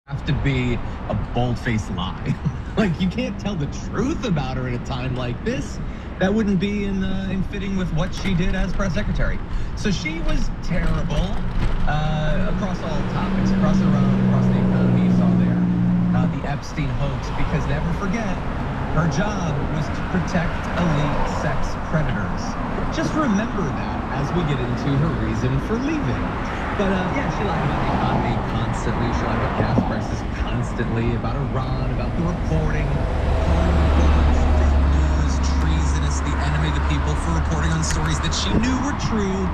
have to be a bold-faced lie. Like, you can't tell the truth about her at a time like this. That wouldn't be in fitting with what she did as press secretary. So she was terrible across all topics, across Iran, across the economy. You saw there the Epstein hoax, because never forget, her job was to protect elite sex predators. Just remember that as we get into her reason for leaving. But yeah, she lied about the economy constantly. She lied about gas prices constantly, about Iran, about the reporting. Fake news, treasonous, the enemy of the people, for reporting on stories that she knew were true.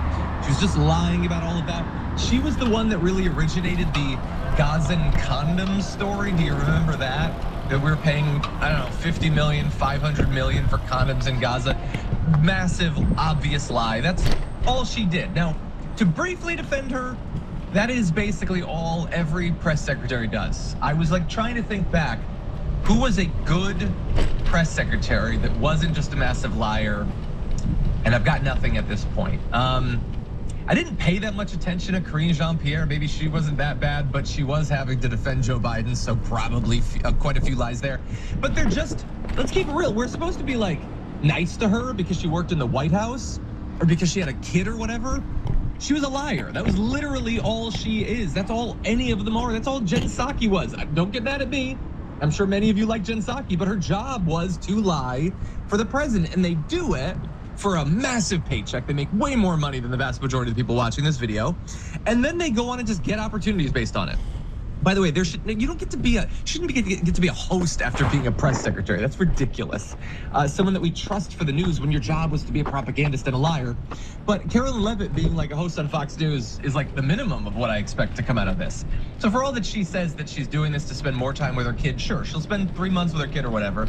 She was just lying about all of that. She was the one that really originated the Gazan condom story. Do you remember that? That we're paying, I don't know, 50 million, 500 million for condoms in Gaza. Massive, obvious lie. That's all she did. Now, to briefly defend her, that is basically all every press secretary does. I was like trying to think back, who was a good press secretary that wasn't just a massive liar? And I've got nothing at this point. I didn't pay that much attention to Karine Jean-Pierre. Maybe she wasn't that bad, but she was having to defend Joe Biden, so probably quite a few lies there. But they're just, let's keep it real. We're supposed to be like nice to her because she worked in the White House or because she had a kid or whatever. She was a liar. That was literally all she is. That's all any of them are. That's all Jen Psaki was. Don't get mad at me. I'm sure many of you like Jen Psaki, but her job was to lie for the president, and they do it for a massive paycheck. They make way more money than the vast majority of the people watching this video. And then they go on and just get opportunities based on it. By the way, you don't get to be shouldn't get to be a host after being a press secretary. That's ridiculous. Someone that we trust for the news when your job was to be a propagandist and a liar. But Carolyn Levitt being like a host on Fox News is like the minimum of what I expect to come out of this. So for all that she says that she's doing this to spend more time with her kid, sure, she'll spend 3 months with her kid or whatever.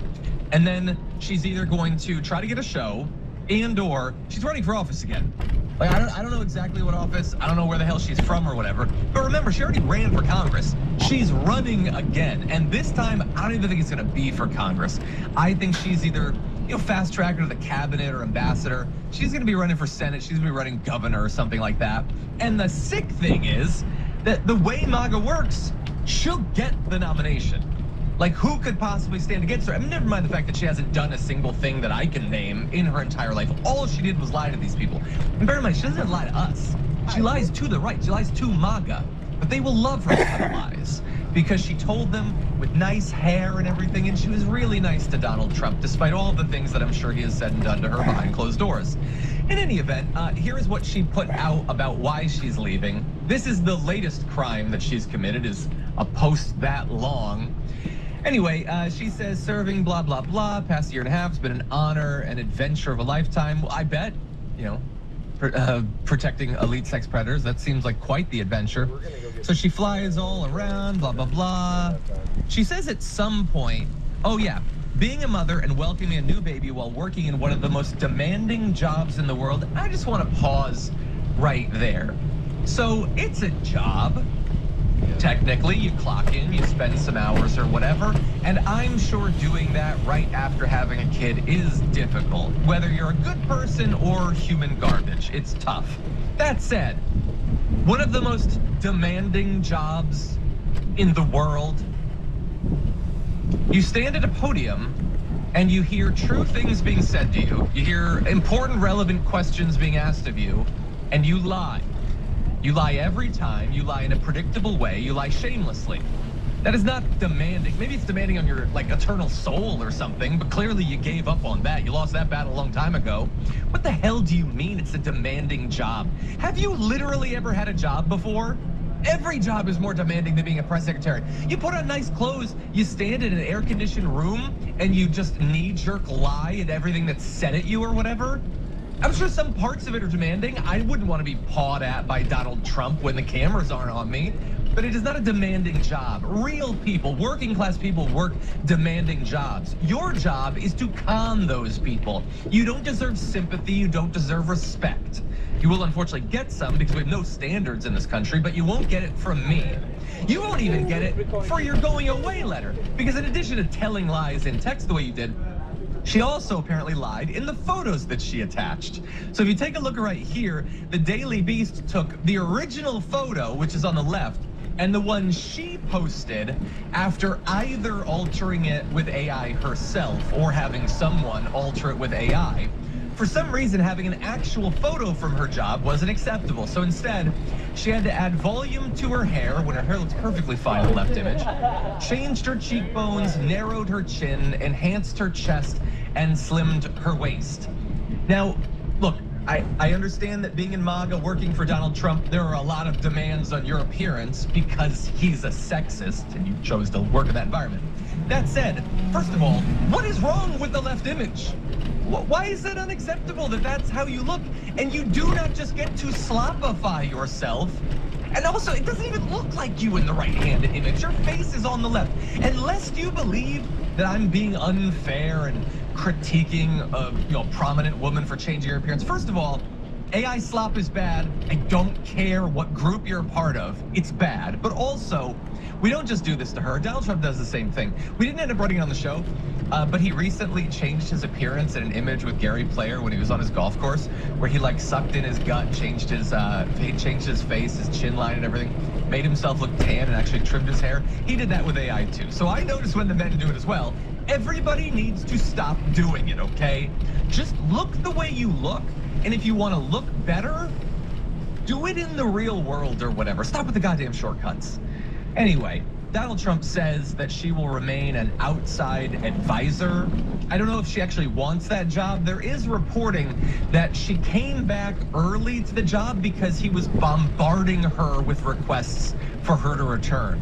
And then she's either going to try to get a show and/or she's running for office again. Like, I don't know exactly what office, I don't know where the hell she's from or whatever, but remember, she already ran for Congress. She's running again, and this time, I don't even think it's gonna be for Congress. I think she's either, fast track her to the cabinet or ambassador. She's gonna be running for Senate, she's gonna be running governor or something like that. And the sick thing is that the way MAGA works, she'll get the nomination. Like, who could possibly stand against her? I mean, never mind the fact that she hasn't done a single thing that I can name in her entire life. All she did was lie to these people. And bear in mind, she doesn't lie to us. She lies to the right, she lies to MAGA. But they will love her for the lies because she told them with nice hair and everything, and she was really nice to Donald Trump, despite all the things that I'm sure he has said and done to her behind closed doors. In any event, here is what she put out about why she's leaving. This is the latest crime that she's committed, is a post that long. Anyway, she says serving blah, blah, blah, past year and a half has been an honor and adventure of a lifetime. Well, I bet, protecting elite sex predators, that seems like quite the adventure. So she flies all around, blah, blah, blah. She says at some point, oh yeah, being a mother and welcoming a new baby while working in one of the most demanding jobs in the world. I just want to pause right there. So it's a job. Technically, you clock in, you spend some hours or whatever, and I'm sure doing that right after having a kid is difficult. Whether you're a good person or human garbage, it's tough. That said, one of the most demanding jobs in the world, you stand at a podium and you hear true things being said to you. You hear important, relevant questions being asked of you, and you lie. You lie every time, you lie in a predictable way, you lie shamelessly. That is not demanding. Maybe it's demanding on your eternal soul or something, but clearly you gave up on that. You lost that battle a long time ago. What the hell do you mean it's a demanding job? Have you literally ever had a job before? Every job is more demanding than being a press secretary. You put on nice clothes, you stand in an air-conditioned room, and you just knee-jerk lie at everything that's said at you or whatever. I'm sure some parts of it are demanding. I wouldn't want to be pawed at by Donald Trump when the cameras aren't on me, but it is not a demanding job. Real people, working class people work demanding jobs. Your job is to con those people. You don't deserve sympathy, you don't deserve respect. You will unfortunately get some because we have no standards in this country, but you won't get it from me. You won't even get it for your going away letter, because in addition to telling lies in text the way you did, she also apparently lied in the photos that she attached. So if you take a look right here, the Daily Beast took the original photo, which is on the left, and the one she posted after either altering it with AI herself or having someone alter it with AI. For some reason, having an actual photo from her job wasn't acceptable. So instead, she had to add volume to her hair when her hair looked perfectly fine in the left image, changed her cheekbones, narrowed her chin, enhanced her chest, and slimmed her waist. Now, look, I understand that being in MAGA, working for Donald Trump, there are a lot of demands on your appearance because he's a sexist and you chose to work in that environment. That said, first of all, what is wrong with the left image? Why is it unacceptable that that's how you look? And you do not just get to slopify yourself. And also, it doesn't even look like you in the right-hand image. Your face is on the left. And lest you believe that I'm being unfair and critiquing a prominent woman for changing her appearance. First of all, AI slop is bad. I don't care what group you're a part of. It's bad. But also, we don't just do this to her. Donald Trump does the same thing. We didn't end up running on the show, but he recently changed his appearance in an image with Gary Player when he was on his golf course, where he like sucked in his gut, changed his face, his chin line and everything, made himself look tan and actually trimmed his hair. He did that with AI too. So I noticed when the men do it as well. Everybody needs to stop doing it, okay? Just look the way you look, and if you want to look better, do it in the real world or whatever. Stop with the goddamn shortcuts. Anyway, Donald Trump says that she will remain an outside advisor. I don't know if she actually wants that job. There is reporting that she came back early to the job because he was bombarding her with requests for her to return.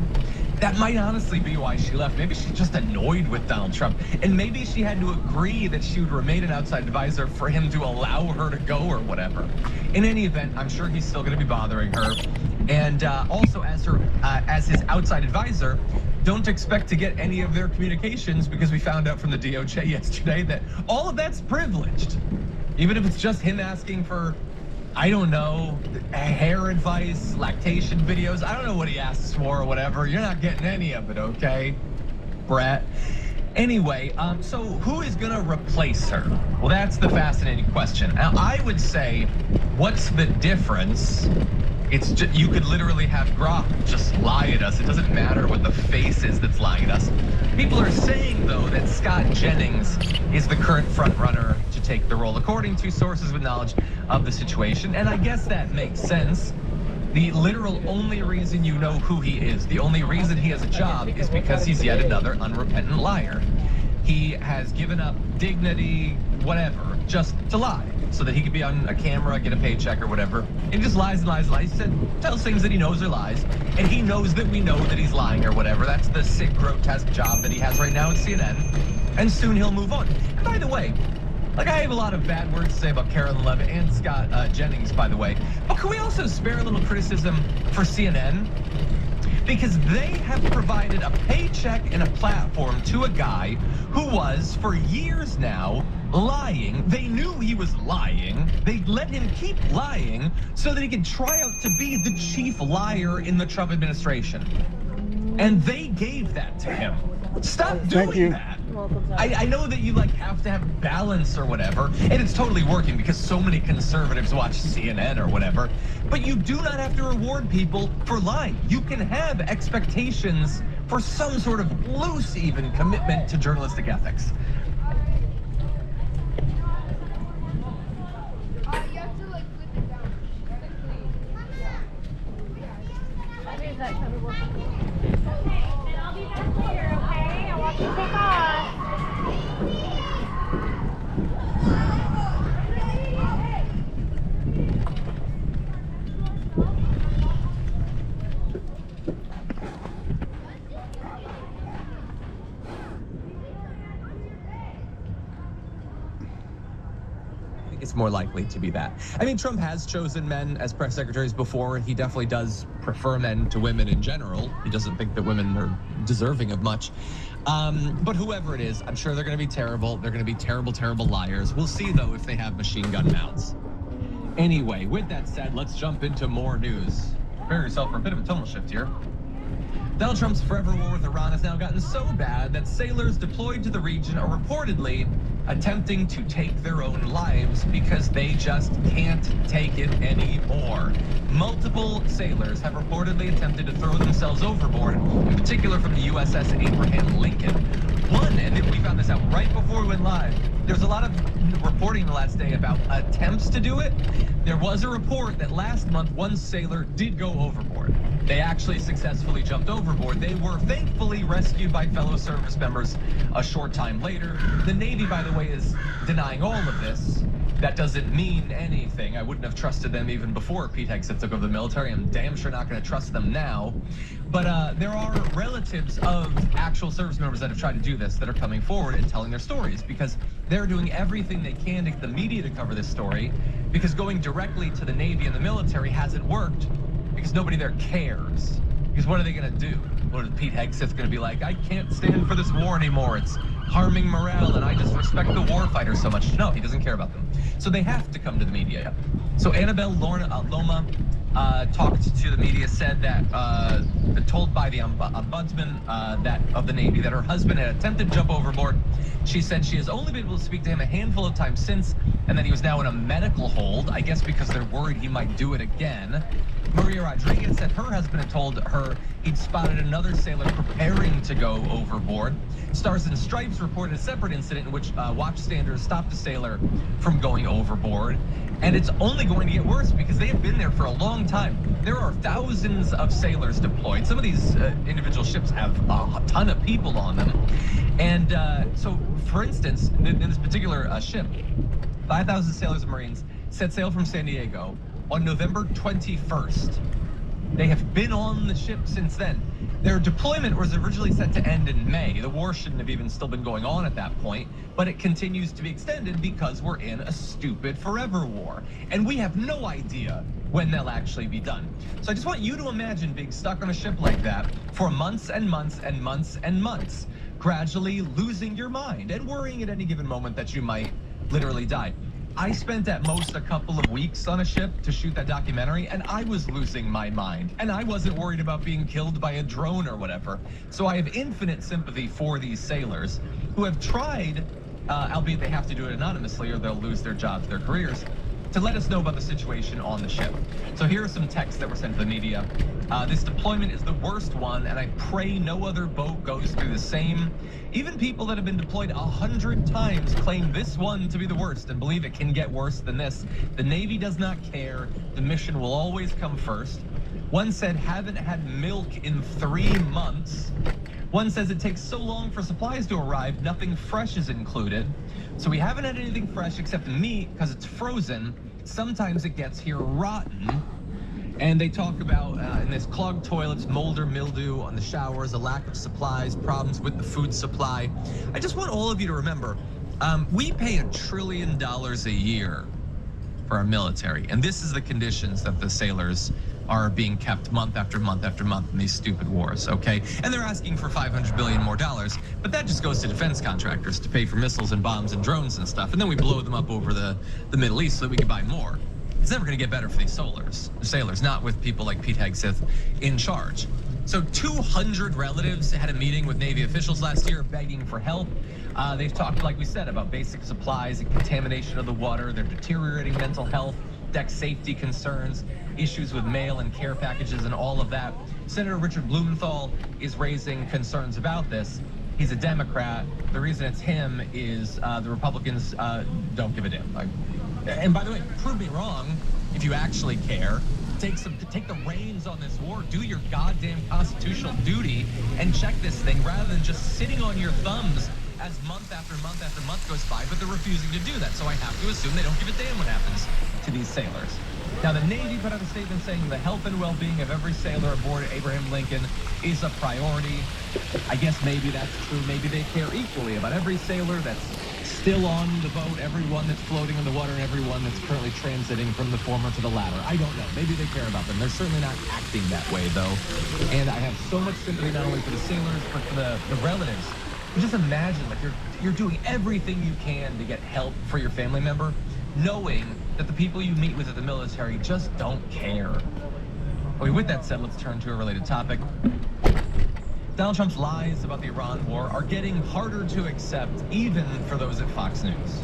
That might honestly be why she left. Maybe she's just annoyed with Donald Trump. And maybe she had to agree that she would remain an outside advisor for him to allow her to go or whatever. In any event, I'm sure he's still gonna be bothering her. And also as his outside advisor, don't expect to get any of their communications because we found out from the DOJ yesterday that all of that's privileged. Even if it's just him asking for, I don't know, hair advice, lactation videos. I don't know what he asks for or whatever. You're not getting any of it, okay, Brett? Anyway, so who is gonna replace her? Well, that's the fascinating question. Now, I would say, what's the difference? It's just, you could literally have Grok just lie at us. It doesn't matter what the face is that's lying at us. People are saying, though, that Scott Jennings is the current front runner to take the role, according to sources with knowledge of the situation. And I guess that makes sense. The literal only reason you know who he is, the only reason he has a job is because he's yet another unrepentant liar. He has given up dignity, whatever, just to lie, so that he could be on a camera, get a paycheck or whatever. And he just lies and lies and lies. He tells things that he knows are lies. And he knows that we know that he's lying or whatever. That's the sick, grotesque job that he has right now at CNN. And soon he'll move on. And by the way, like I have a lot of bad words to say about Carolyn Levitt and Scott Jennings, by the way. But can we also spare a little criticism for CNN? Because they have provided a paycheck and a platform to a guy who was, for years now, lying. They knew he was lying. They let him keep lying so that he could try out to be the chief liar in the Trump administration. And they gave that to him. Stop doing that. I know that you like have to have balance or whatever, and it's totally working because so many conservatives watch CNN or whatever, but you do not have to reward people for lying. You can have expectations for some sort of loose even commitment to journalistic ethics. You have to like flip it down. Okay, and I'll be back here, okay? I want you to take off. It's more likely to be that. I mean, Trump has chosen men as press secretaries before. He definitely does prefer men to women in general. He doesn't think that women are deserving of much. But whoever it is, I'm sure they're going to be terrible. They're going to be terrible, terrible liars. We'll see, though, if they have machine gun mounts. Anyway, with that said, let's jump into more news. Prepare yourself for a bit of a tonal shift here. Donald Trump's forever war with Iran has now gotten so bad that sailors deployed to the region are reportedly attempting to take their own lives because they just can't take it anymore. Multiple sailors have reportedly attempted to throw themselves overboard, in particular from the USS Abraham Lincoln. One, and we found this out right before we went live, there's a lot of reporting the last day about attempts to do it. There was a report that last month one sailor did go overboard. They actually successfully jumped overboard. They were thankfully rescued by fellow service members a short time later. The Navy, by the way, is denying all of this. That doesn't mean anything. I wouldn't have trusted them even before Pete Hegseth took over the military. I'm damn sure not going to trust them now. But there are relatives of actual service members that have tried to do this that are coming forward and telling their stories because they're doing everything they can to get the media to cover this story, because going directly to the Navy and the military hasn't worked because nobody there cares. Because what are they going to do? What is Pete Hegseth going to be like? I can't stand for this war anymore. It's harming morale, and I just respect the war fighters so much. No, he doesn't care about them. So they have to come to the media. So Annabelle Loma talked to the media, said that told by the ombudsman that of the Navy that her husband had attempted to jump overboard. She said she has only been able to speak to him a handful of times since, and that he was now in a medical hold, I guess because they're worried he might do it again. Maria Rodriguez said her husband had told her he'd spotted another sailor preparing to go overboard. Stars and Stripes reported a separate incident in which watchstanders stopped a sailor from going overboard. And it's only going to get worse because they have been there for a long time. There are thousands of sailors deployed. Some of these individual ships have a ton of people on them. And so, for instance, in this particular ship, 5,000 sailors and Marines set sail from San Diego on November 21st. They have been on the ship since then. Their deployment was originally set to end in May. The war shouldn't have even still been going on at that point, but it continues to be extended because we're in a stupid forever war. And we have no idea when they'll actually be done. So I just want you to imagine being stuck on a ship like that for months and months and months and months, gradually losing your mind and worrying at any given moment that you might literally die. I spent at most a couple of weeks on a ship to shoot that documentary, and I was losing my mind. And I wasn't worried about being killed by a drone or whatever. So I have infinite sympathy for these sailors who have tried, albeit they have to do it anonymously or they'll lose their jobs, their careers, to let us know about the situation on the ship. So here are some texts that were sent to the media. This deployment is the worst one, and I pray no other boat goes through the same. Even people that have been deployed 100 times claim this one to be the worst and believe it can get worse than this. The Navy does not care. The mission will always come first. One said, haven't had milk in 3 months. One says it takes so long for supplies to arrive, nothing fresh is included. So we haven't had anything fresh except meat because it's frozen. Sometimes it gets here rotten. And they talk about in this clogged toilets, mold or mildew on the showers, a lack of supplies, problems with the food supply. I just want all of you to remember, we pay $1 trillion a year for our military. And this is the conditions that the sailors are being kept month after month after month in these stupid wars, okay? And they're asking for $500 billion more, but that just goes to defense contractors to pay for missiles and bombs and drones and stuff. And then we blow them up over the Middle East so that we can buy more. It's never gonna get better for these sailors, not with people like Pete Hegseth in charge. So 200 relatives had a meeting with Navy officials last year begging for help. They've talked, like we said, about basic supplies and contamination of the water, their deteriorating mental health, deck safety concerns, issues with mail and care packages and all of that. Senator Richard Blumenthal is raising concerns about this. He's a Democrat. The reason it's him is the Republicans don't give a damn. And by the way, prove me wrong if you actually care. Take the reins on this war. Do your goddamn constitutional duty and check this thing rather than just sitting on your thumbs as month after month after month goes by, but they're refusing to do that. So I have to assume they don't give a damn what happens to these sailors. Now, the Navy put out a statement saying the health and well-being of every sailor aboard Abraham Lincoln is a priority. I guess maybe that's true. Maybe they care equally about every sailor that's still on the boat, everyone that's floating in the water, and everyone that's currently transiting from the former to the latter. I don't know. Maybe they care about them. They're certainly not acting that way, though. And I have so much sympathy not only for the sailors, but for the relatives. Just imagine, like, you're doing everything you can to get help for your family member, knowing that the people you meet with at the military just don't care. Okay, with that said, let's turn to a related topic. Donald Trump's lies about the Iran war are getting harder to accept, even for those at Fox News.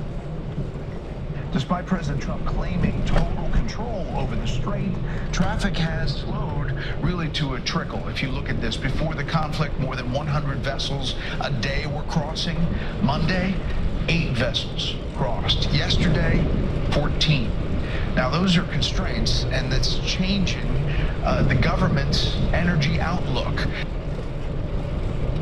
Despite President Trump claiming total control over the strait, traffic has slowed really to a trickle. If you look at this, before the conflict, more than 100 vessels a day were crossing. Monday, 8 vessels crossed. Yesterday, 14. Now, those are constraints, and that's changing the government's energy outlook.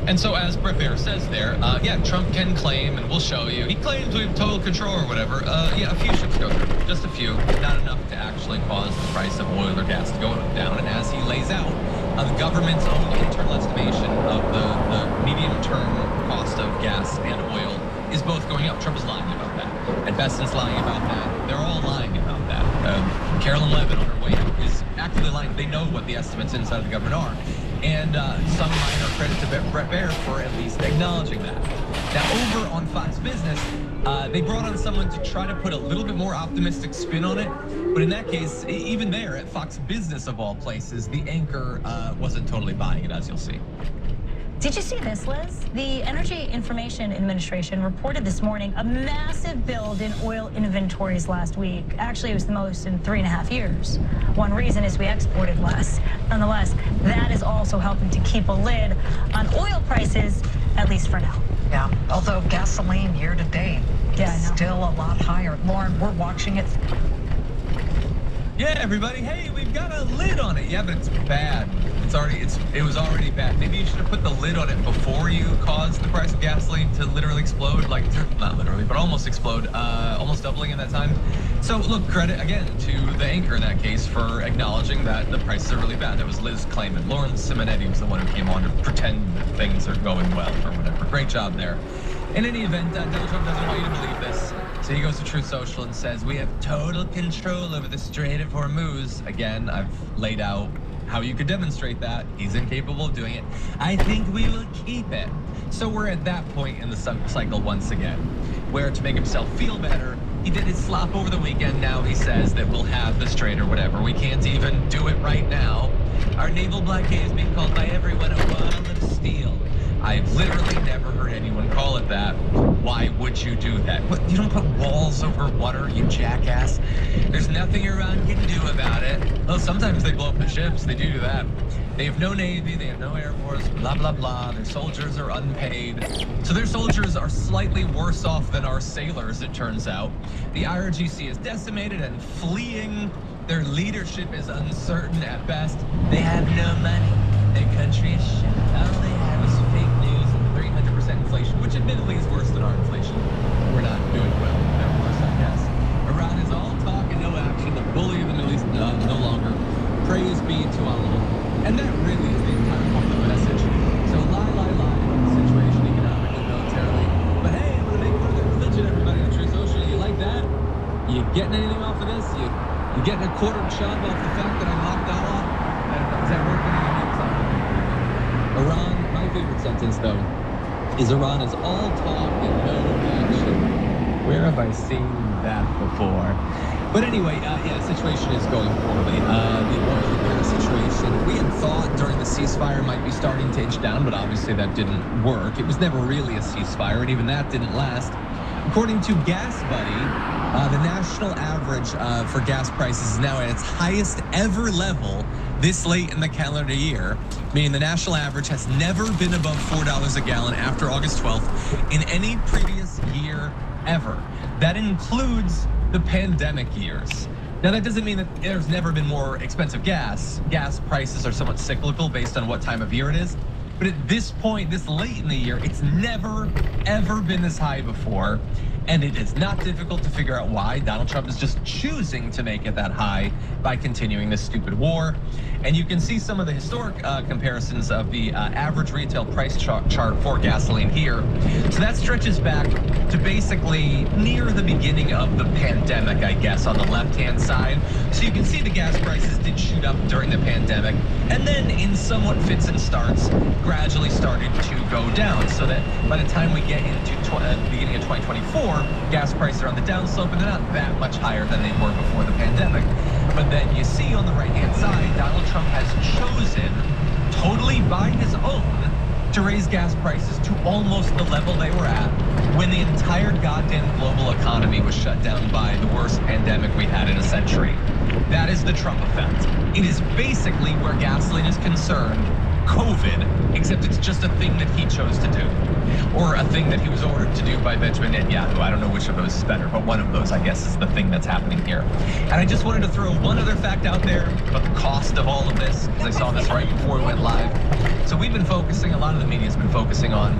And so, as Brett Baer says there, yeah, Trump can claim, and we'll show you, he claims we have total control or whatever. Yeah, a few ships go through, just a few, not enough to actually cause the price of oil or gas to go down. And as he lays out, the government's own internal estimation of the medium-term cost of gas and oil is both going up. Trump is lying about that. And Besant's lying about that. They're all lying about that. Carolyn Levin on her way out is actively lying. They know what the estimates inside of the government are. And some minor credit to Brett Baer for at least acknowledging that. Now, over on Fox Business, they brought on someone to try to put a little bit more optimistic spin on it. But in that case, even there at Fox Business of all places, the anchor wasn't totally buying it, as you'll see. Did you see this, Liz? The Energy Information Administration reported this morning a massive build in oil inventories last week. Actually, it was the most in 3.5 years. One reason is we exported less. Nonetheless, that is also helping to keep a lid on oil prices, at least for now. Yeah, although gasoline year to date is still a lot higher. Lauren, we're watching it. Yeah, everybody, hey, we've got a lid on it. Yeah, but it's bad. It was already bad. Maybe you should have put the lid on it before you caused the price of gasoline to literally explode, like not literally, but almost explode, almost doubling in that time. So look, credit again to the anchor in that case for acknowledging that the prices are really bad. That was Liz Clayman. Lauren Simonetti was the one who came on to pretend that things are going well or whatever. Great job there. In any event, Donald Trump doesn't want you to believe this. So he goes to Truth Social and says, we have total control over the Strait of Hormuz. Again, I've laid out how you could demonstrate that. He's incapable of doing it. I think we will keep it. So we're at that point in the cycle once again, where to make himself feel better, he did his slop over the weekend. Now he says that we'll have the strait or whatever. We can't even do it right now. Our naval blockade is being called by everyone a wall of steel. I've literally never heard anyone call it that. Why would you do that? What, you don't put walls over water, you jackass. There's nothing Iran can do about it. Well, sometimes they blow up the ships, they do that. They have no navy, they have no air force, blah, blah, blah. Their soldiers are unpaid. So their soldiers are slightly worse off than our sailors, it turns out. The IRGC is decimated and fleeing. Their leadership is uncertain at best. They have no money. Their country is shit. All they have is fake news and 300% inflation, which admittedly is worse than our inflation. We're not doing well. They're worse, I guess. Iran is all talk and no action. The bully of the Middle East no longer. Praise be to Allah. And that really is the entire point of the message. So lie about the situation economically, militarily. But hey, I'm going to make fun of their religion, everybody on True Social. You like that? You getting anything off of this? You getting a quartered chub off the fact that I mocked Allah? Is that working? Iran, my favorite sentence though, is Iran is all talk and no action. Where have I seen that before? But anyway, yeah, the situation is going poorly. The oil and gas situation, we had thought during the ceasefire might be starting to inch down, but obviously that didn't work. It was never really a ceasefire, and even that didn't last. According to Gas Buddy, the national average for gas prices is now at its highest ever level this late in the calendar year, meaning the national average has never been above $4 a gallon after August 12th in any previous year ever. That includes the pandemic years. Now, that doesn't mean that there's never been more expensive gas. Gas prices are somewhat cyclical based on what time of year it is. But at this point, this late in the year, it's never, ever been this high before. And it is not difficult to figure out why. Donald Trump is just choosing to make it that high by continuing this stupid war. And you can see some of the historic comparisons of the average retail price chart for gasoline here. So that stretches back to basically near the beginning of the pandemic, I guess, on the left-hand side. So you can see the gas prices did shoot up during the pandemic, and then in somewhat fits and starts, gradually started to go down. So that by the time we get into the beginning of 2024, gas prices are on the downslope, and they're not that much higher than they were before the pandemic. But then you see on the right-hand side, Donald Trump has chosen, totally by his own, to raise gas prices to almost the level they were at when the entire goddamn global economy was shut down by the worst pandemic we had in a century. That is the Trump effect. It is basically, where gasoline is concerned, COVID, except it's just a thing that he chose to do, or a thing that he was ordered to do by Benjamin Netanyahu. I don't know which of those is better, but one of those, I guess, is the thing that's happening here. And I just wanted to throw one other fact out there about the cost of all of this, because I saw this right before we went live. So we've been focusing, a lot of the media's been focusing on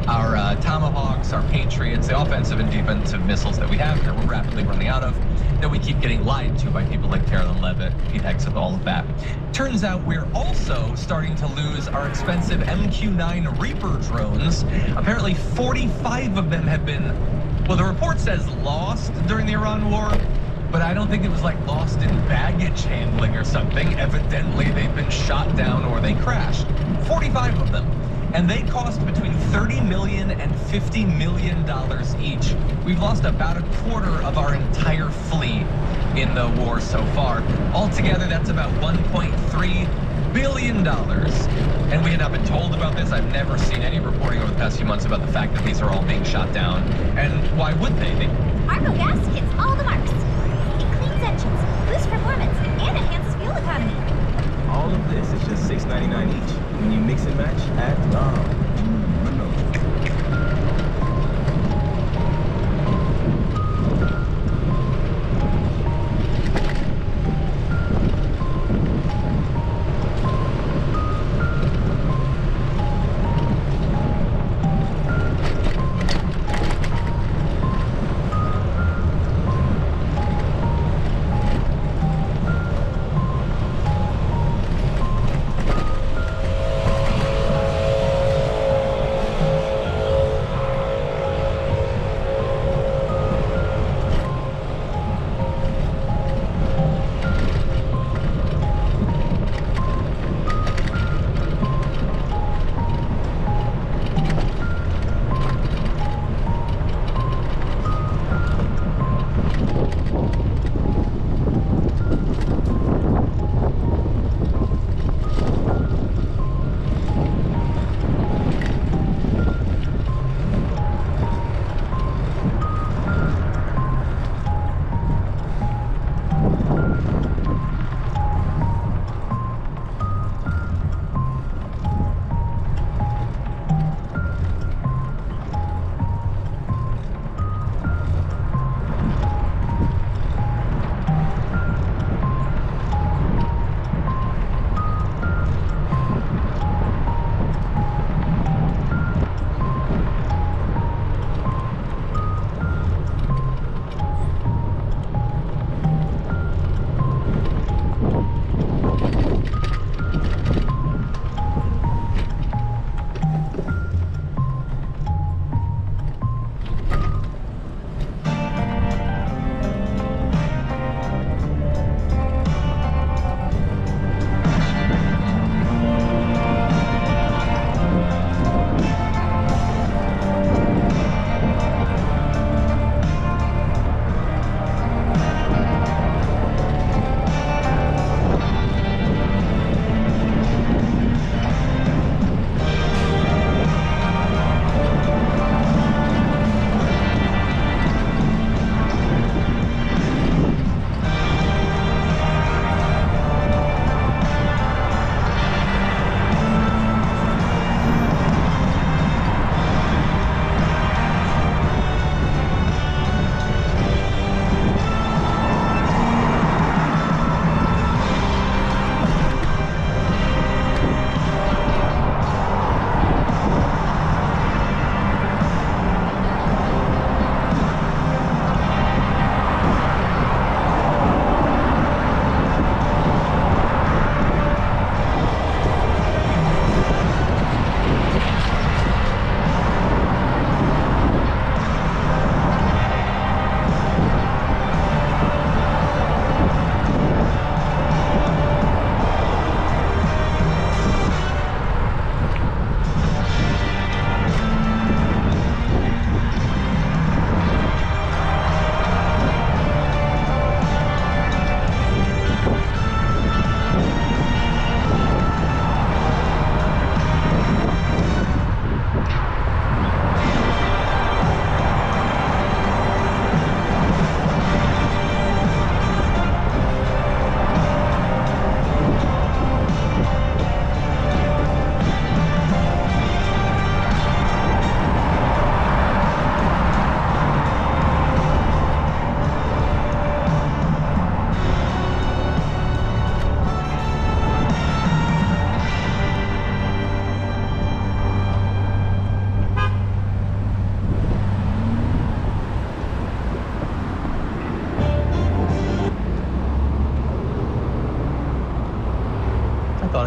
our Tomahawks, our Patriots, the offensive and defensive missiles that we have that we're rapidly running out of, that we keep getting lied to by people like Carolyn Levitt, Pete Hegseth, all of that. Turns out we're also starting to lose our expensive MQ-9 Reaper drones. Apparently 45 of them have been, well, the report says lost during the Iran war, but I don't think it was like lost in baggage handling or something. Evidently they've been shot down or they crashed. 45 of them. And they cost between $30 million and $50 million each. We've lost about a quarter of our entire fleet in the war so far. Altogether, that's about $1.3 billion. And we had not been told about this. I've never seen any reporting over the past few months about the fact that these are all being shot down. And why would they? Argo gas hits all the marks. It cleans engines, boosts performance, and enhances fuel economy. All of this is just $6.99 each. When you mix and match, add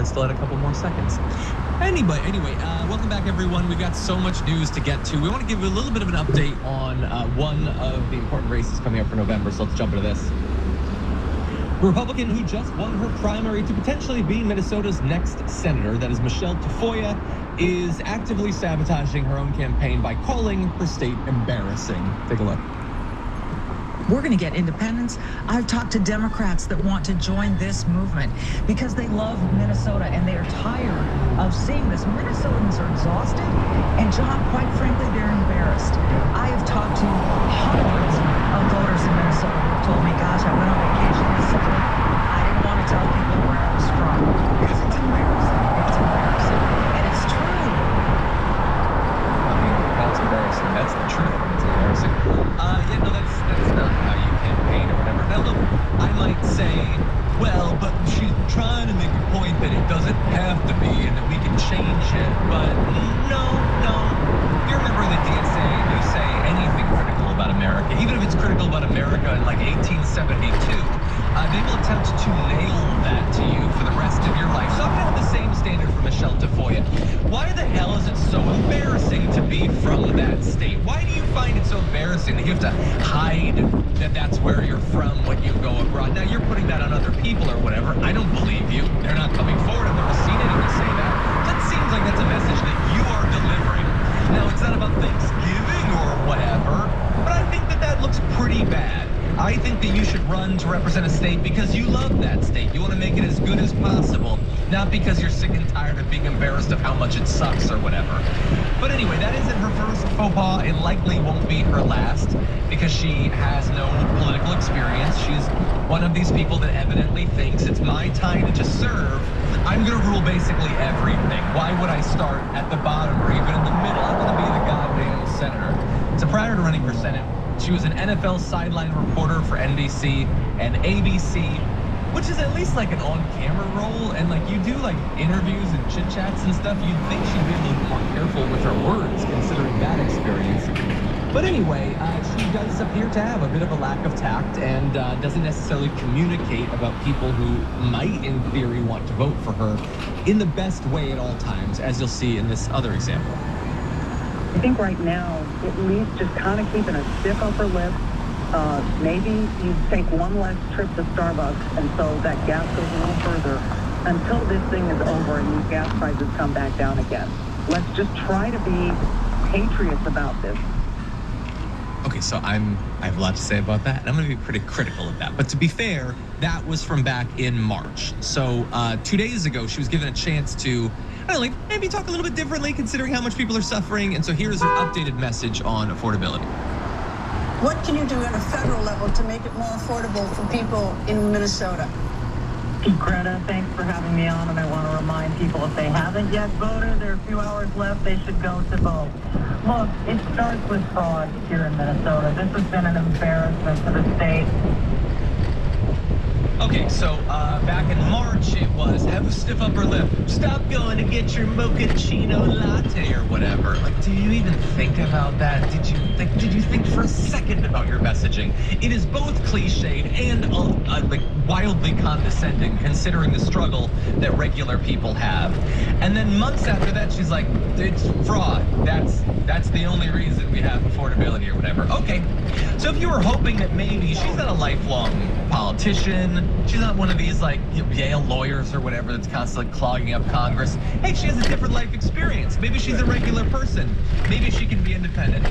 still had a couple more seconds. Anyway, welcome back, everyone. We've got so much news to get to. We want to give you a little bit of an update on one of the important races coming up for November, so let's jump into this. The Republican who just won her primary to potentially be Minnesota's next senator, that is Michelle Tafoya, is actively sabotaging her own campaign by calling her state embarrassing. Take a look. We're going to get independents. I've talked to Democrats that want to join this movement because they love Minnesota and they are tired of seeing this. Minnesotans are exhausted, and John, quite frankly, they're embarrassed. I have talked to hundreds of voters in Minnesota who told me, gosh, I went on vacation this summer. I didn't want to tell people where I was from because it's embarrassing. It's embarrassing. And it's true. I mean, that's embarrassing. That's the truth. It's embarrassing. Yeah, no, that's not how you campaign or whatever. Now, look, I might say, well, but she's trying to make a point that it doesn't have to be and that we can change it. But no. If you're a member of the DSA and you say anything critical about America, even if it's critical about America in like 1872, they will attempt to nail that to you for the rest of your life. So I'm going to have the same standard for Michelle Tafoya. Why the hell is it so embarrassing to be from that state? Why do you find it so embarrassing that you have to hide that that's where you're from when you go abroad? Now, you're putting that on other people or whatever. I don't believe you. They're not coming forward. I've never seen anyone say that. That seems like that's a message that you are delivering. Now, it's not about Thanksgiving or whatever, but I think that looks pretty bad. I think that you should run to represent a state because you love that state. You want to make it as good as possible, not because you're sick and tired of being embarrassed of how much it sucks or whatever. But anyway, that isn't her first faux pas. It likely won't be her last because she has no political experience. She's one of these people that evidently thinks it's my time to just serve. I'm going to rule basically everything. Why would I start at the bottom or even in the middle? I'm going to be the goddamn senator. So prior to running for Senate, she was an NFL sideline reporter for NBC and ABC, which is at least like an on-camera role. And like you do like interviews and chit-chats and stuff, you'd think she'd be a little bit more careful with her words considering that experience. But anyway, she does appear to have a bit of a lack of tact and doesn't necessarily communicate about people who might, in theory, want to vote for her in the best way at all times, as you'll see in this other example. I think right now, at least just kind of keeping a stiff upper lip. Maybe you take one less trip to Starbucks, and so that gas goes a little further until this thing is over and these gas prices come back down again. Let's just try to be patriots about this. Okay, so I have a lot to say about that, and I'm going to be pretty critical of that. But to be fair, that was from back in March. So 2 days ago, she was given a chance to, I don't know, like maybe talk a little bit differently considering how much people are suffering. And so here's her updated message on affordability. What can you do at a federal level to make it more affordable for people in Minnesota? Greta, thanks for having me on, and I want to remind people if they haven't yet voted, there are a few hours left, they should go to vote. Look, it starts with fraud here in Minnesota. This has been an embarrassment to the state. Okay, so back in March, it was have a stiff upper lip. Stop going to get your mochaccino latte or whatever. Like, do you even think about that? Did you think for a second about your messaging? It is both cliched and like wildly condescending, considering the struggle that regular people have. And then months after that, she's like, it's fraud. That's the only reason we have affordability or whatever. Okay, so if you were hoping that maybe she's not a lifelong politician, she's not one of these like Yale lawyers or whatever that's constantly clogging up Congress. Hey, she has a different life experience. Maybe she's a regular person. Maybe she can be independent.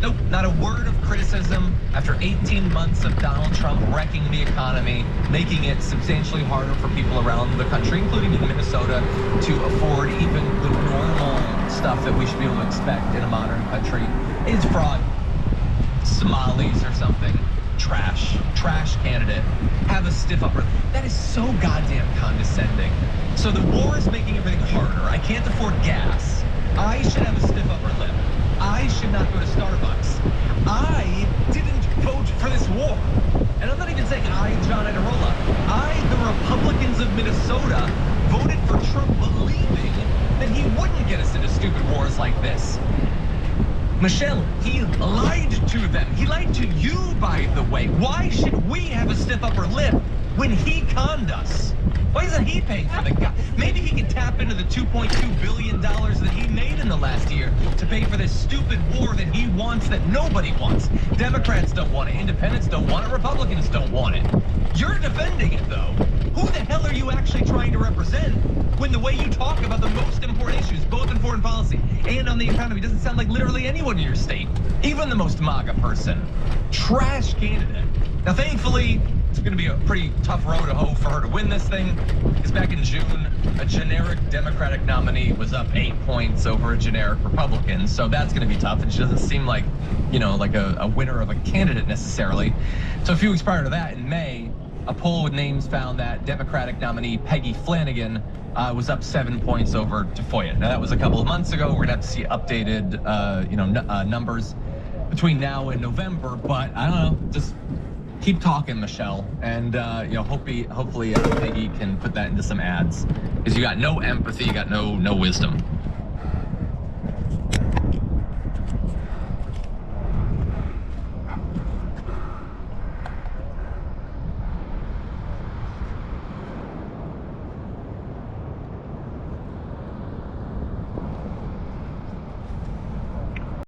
Nope, not a word of criticism after 18 months of Donald Trump wrecking the economy, making it substantially harder for people around the country, including in Minnesota, to afford even the normal stuff that we should be able to expect in a modern country. Is fraud. Somalis or something. Trash candidate. Have a stiff upper. That is so goddamn condescending. So the war is making everything harder. I can't afford gas. I should have a stiff upper lip. I should not go to Starbucks. I didn't vote for this war. And I'm not even saying I, John Idarola. The Republicans of Minnesota, voted for Trump believing that he wouldn't get us into stupid wars like this. Michelle, he lied to them. He lied to you, by the way. Why should we have a stiff upper lip when he conned us? Why isn't he paying for the guy? Maybe he can tap into the $2.2 billion that he made in the last year to pay for this stupid war that he wants that nobody wants. Democrats don't want it. Independents don't want it. Republicans don't want it. You're defending it, though. Who the hell are you actually trying to represent when the way you talk about the most important issues, both in foreign policy and on the economy, doesn't sound like literally anyone in your state, even the most MAGA person? Trash candidate. Now, thankfully, it's going to be a pretty tough road to hoe for her to win this thing, because back in June, a generic Democratic nominee was up 8 points over a generic Republican, so that's going to be tough, and she doesn't seem like, like a winner of a candidate necessarily. So a few weeks prior to that, in May, a poll with names found that Democratic nominee Peggy Flanagan was up 7 points over Tafoya. Now, that was a couple of months ago. We're going to have to see updated, numbers between now and November, but I don't know, just keep talking, Michelle, and hopefully Peggy can put that into some ads, because you got no empathy, you got no wisdom.